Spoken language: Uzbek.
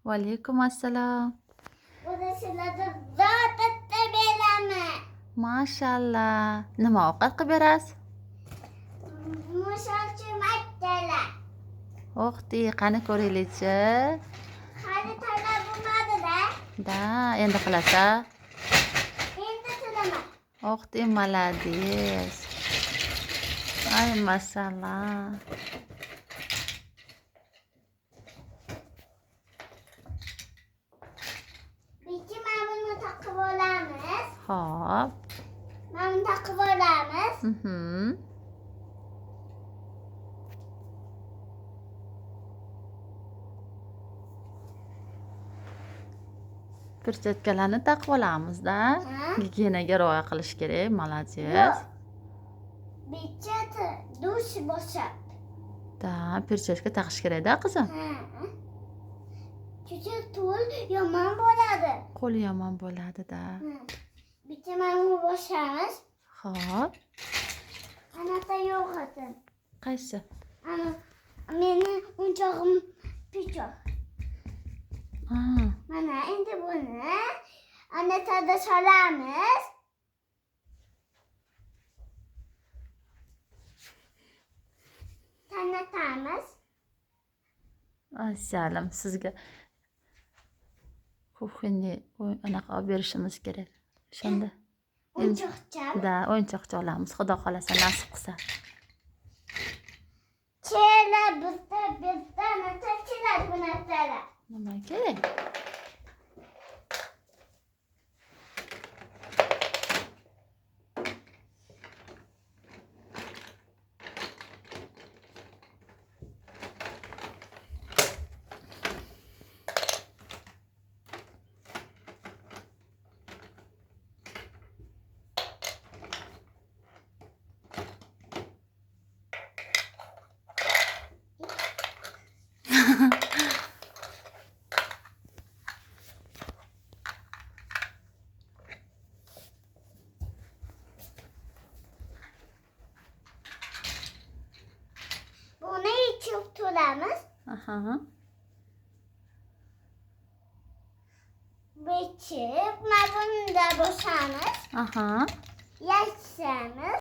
Vaalaykum assalom. Sizlarda zotatda beraman. Mashallah. Nima ovqat qilib berasiz? Mushakchi maktalar. O'qdi, qani ko'raylik-chi. Hali talab bo'lmadi-da. Da, endi qilasan. Endi tilaman. O'qdi, malades. Ay, masallah. Bitti mana buni taqib olamiz. Xo'p. Mana buni taqib olamiz. Perchatkalarni taqib olamiz-da. Ha? Gigiyenaga rioya qilish kerak. Malades. Yo'q. Bichati dush bosib. Da, perchatka taqish kerak-da, qizim. Ha. Chuchu to'l yomon bo'ladi. Qo'li yomon bo'ladi-da. Bitta mana buni bosamiz. Xo'p. Anaqa yo'qotin. Qaysi? Ana meni o'yinchog'im pichoq. Mana endi buni anatada solamiz. Tanlatamiz. Assalom, sizga kuxinni anaqa olib berishimiz kerak. O'shanda. O'yinchoqcham. Da, o'yinchoqcha olamiz. Xudo xolasa nasib qilsa. Chela bitta natachilar bunatalar. Nima kerak? Buni ichib turamiz. Aha. Bichib, mana buni da bosamiz. Aha. Yashamiz.